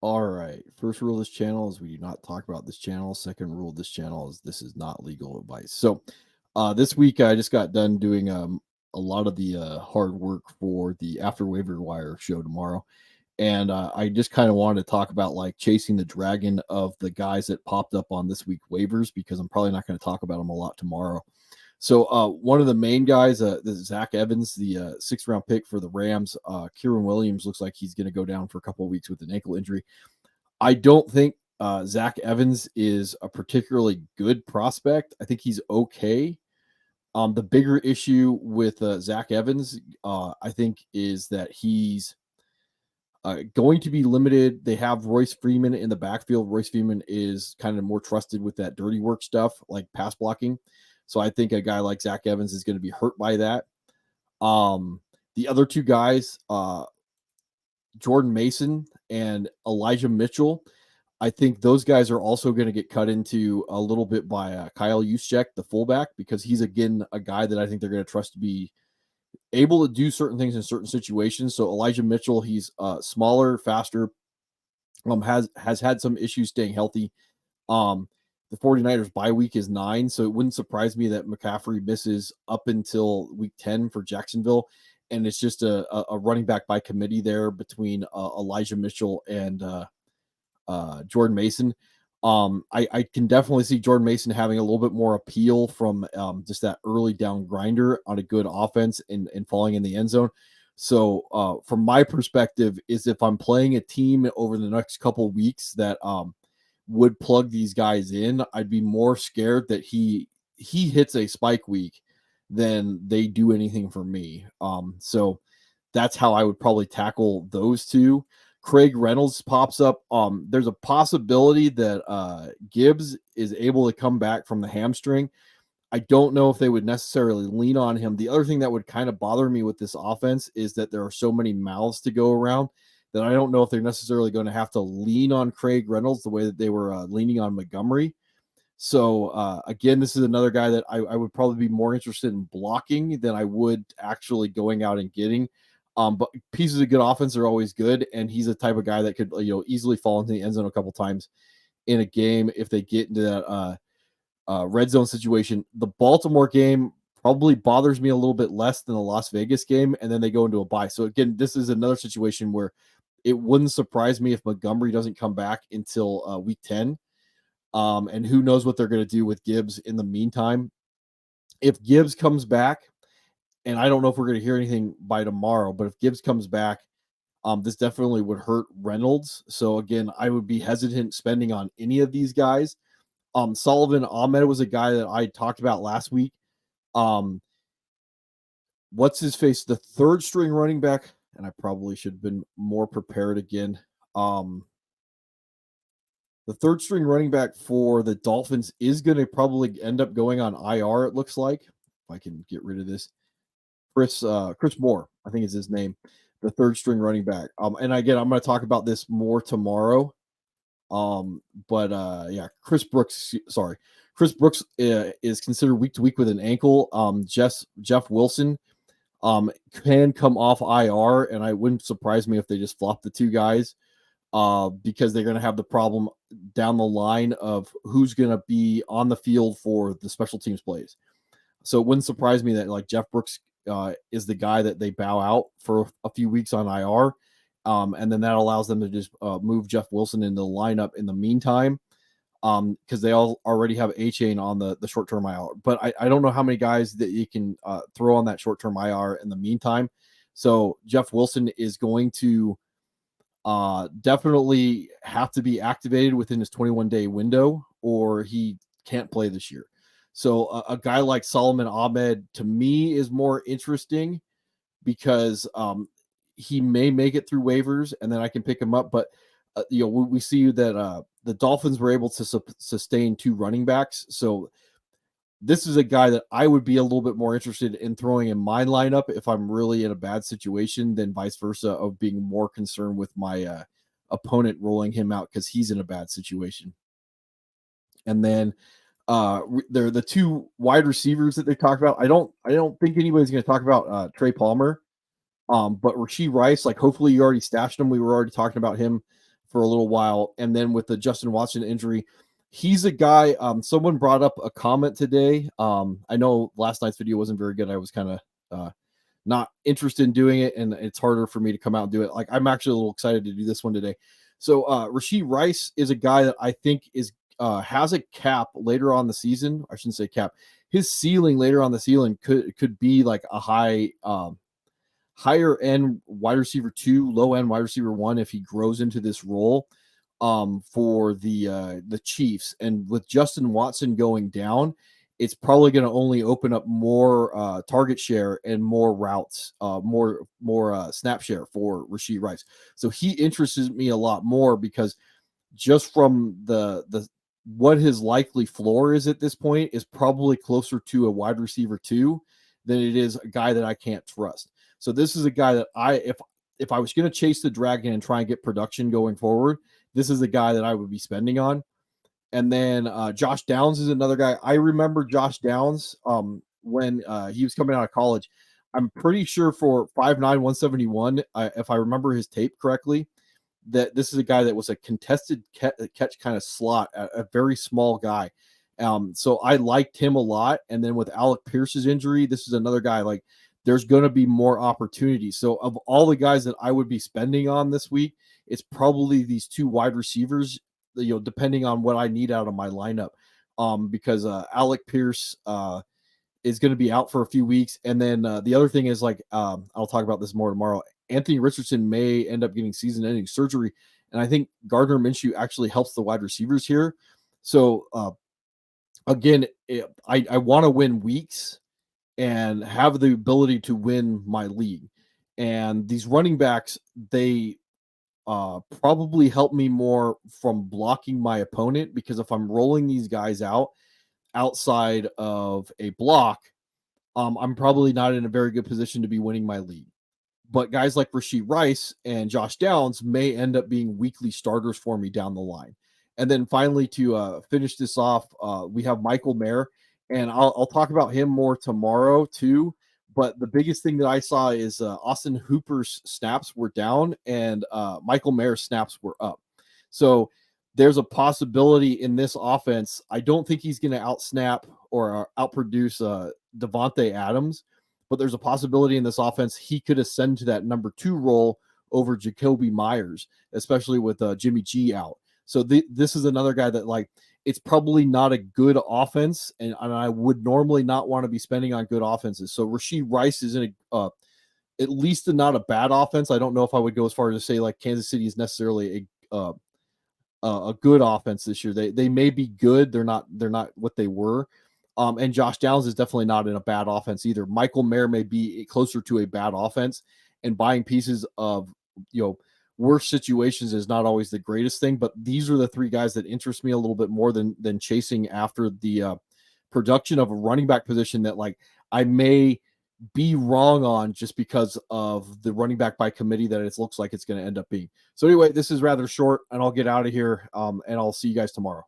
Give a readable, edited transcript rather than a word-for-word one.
All right. First rule of this channel is we do not talk about this channel. Second rule of this channel is this is not legal advice. So, this week I just got done doing a lot of the hard work for the After Waiver Wire show tomorrow, and I just kind of wanted to talk about like chasing the dragon of the guys that popped up on this week waivers because I'm probably not going to talk about them a lot tomorrow. So one of the main guys, this is Zack Evans, the sixth round pick for the Rams. Kieran Williams looks like he's going to go down for a couple of weeks with an ankle injury. I don't think Zack Evans is a particularly good prospect. I think he's okay. The bigger issue with Zack Evans, I think, is that he's going to be limited. They have Royce Freeman in the backfield. Royce Freeman is kind of more trusted with that dirty work stuff, like pass blocking. So I think a guy like Zack Evans is going to be hurt by that. The other two guys, Jordan Mason and Elijah Mitchell, I think those guys are also going to get cut into a little bit by Kyle Juszczyk, the fullback, because he's, again, a guy that I think they're going to trust to be able to do certain things in certain situations. So Elijah Mitchell, he's smaller, faster, has had some issues staying healthy. The 49ers bye week is 9, so it wouldn't surprise me that McCaffrey misses up until week 10 for Jacksonville. And it's just a running back by committee there between Elijah Mitchell and Jordan Mason. I can definitely see Jordan Mason having a little bit more appeal from just that early down grinder on a good offense and falling in the end zone. So from my perspective is if I'm playing a team over the next couple of weeks that would plug these guys in, I'd be more scared that he hits a spike week than they do anything for me. So that's how I would probably tackle those two. Craig Reynolds pops up. There's a possibility that Gibbs is able to come back from the hamstring. I don't know if they would necessarily lean on him. The other thing that would kind of bother me with this offense is that there are so many mouths to go around that I don't know if they're necessarily going to have to lean on Craig Reynolds the way that they were leaning on Montgomery. So again, this is another guy that I would probably be more interested in blocking than I would actually going out and getting. But pieces of good offense are always good, and he's a type of guy that could easily fall into the end zone a couple times in a game if they get into that red zone situation. The Baltimore game probably bothers me a little bit less than the Las Vegas game, and then they go into a bye. So again, this is another situation where it wouldn't surprise me if Montgomery doesn't come back until week 10. And who knows what they're going to do with Gibbs in the meantime. If Gibbs comes back, and I don't know if we're going to hear anything by tomorrow, but if Gibbs comes back, this definitely would hurt Reynolds. So again, I would be hesitant spending on any of these guys. Salvon Ahmed was a guy that I talked about last week. What's his face? The third string running back, and I probably should have been more prepared again. The third string running back for the Dolphins is going to probably end up going on IR, it looks like. If I can get rid of this. Chris Moore, I think is his name, the third string running back. And again, I'm going to talk about this more tomorrow. Yeah, Chris Brooks is considered week to week with an ankle. Jeff Wilson can come off IR, and it wouldn't surprise me if they just flop the two guys because they're going to have the problem down the line of who's going to be on the field for the special teams plays. So it wouldn't surprise me that like Jeff Brooks is the guy that they bow out for a few weeks on IR. And then that allows them to just move Jeff Wilson into the lineup in the meantime because they all already have A-Chain on the short-term IR. But I don't know how many guys that you can throw on that short-term IR in the meantime. So Jeff Wilson is going to definitely have to be activated within his 21-day window or he can't play this year. So a guy like Solomon Ahmed, to me, is more interesting because he may make it through waivers and then I can pick him up. But, we see that the Dolphins were able to sustain 2 running backs. So this is a guy that I would be a little bit more interested in throwing in my lineup if I'm really in a bad situation than vice versa of being more concerned with my opponent rolling him out because he's in a bad situation. And then they're the 2 wide receivers that they talked about. I don't think anybody's going to talk about Trey Palmer. But Rashee Rice, like hopefully you already stashed him. We were already talking about him for a little while. And then with the Justin Watson injury, he's a guy. Someone brought up a comment today. I know last night's video wasn't very good. I was kind of not interested in doing it, and it's harder for me to come out and do it. Like, I'm actually a little excited to do this one today. So Rashee Rice is a guy that I think is has a cap later on the season. I shouldn't say cap. His ceiling later on the ceiling could be like a higher end wide receiver 2, low end wide receiver 1 if he grows into this role for the Chiefs. And with Justin Watson going down, it's probably going to only open up more target share and more routes, more snap share for Rashee Rice. So he interests me a lot more because just from the what his likely floor is at this point is probably closer to a wide receiver 2 than it is a guy that I can't trust. So this is a guy that if I was going to chase the dragon and try and get production going forward, this is a guy that I would be spending on. And then Josh Downs is another guy. I remember Josh Downs when he was coming out of college. I'm pretty sure for 5'9", 171, if I remember his tape correctly, that this is a guy that was a contested catch kind of slot, a very small guy. So I liked him a lot. And then with Alec Pierce's injury, this is another guy like there's going to be more opportunities. So of all the guys that I would be spending on this week, it's probably these 2 wide receivers, depending on what I need out of my lineup. Because Alec Pierce is going to be out for a few weeks. And then the other thing is like, I'll talk about this more tomorrow. Anthony Richardson may end up getting season-ending surgery. And I think Gardner Minshew actually helps the wide receivers here. So again, I want to win weeks and have the ability to win my league. And these running backs, they probably help me more from blocking my opponent, because if I'm rolling these guys out outside of a block, I'm probably not in a very good position to be winning my league. But guys like Rashee Rice and Josh Downs may end up being weekly starters for me down the line. And then finally, to finish this off, we have Michael Mayer, and I'll talk about him more tomorrow too. But the biggest thing that I saw is Austin Hooper's snaps were down and Michael Mayer's snaps were up. So there's a possibility in this offense. I don't think he's going to outsnap or outproduce Devontae Adams, but there's a possibility in this offense he could ascend to that number 2 role over Jacoby Myers, especially with Jimmy G out. So this is another guy that, like, it's probably not a good offense, and I would normally not want to be spending on good offenses. So Rashee Rice is in at least not a bad offense. I don't know if I would go as far as to say like Kansas City is necessarily a good offense this year. They may be good. They're not what they were. And Josh Downs is definitely not in a bad offense either. Michael Mayer may be closer to a bad offense, and buying pieces of worse situations is not always the greatest thing. But these are the 3 guys that interest me a little bit more than chasing after the production of a running back position that, like, I may be wrong on just because of the running back by committee that it looks like it's going to end up being. So anyway, this is rather short, and I'll get out of here, and I'll see you guys tomorrow.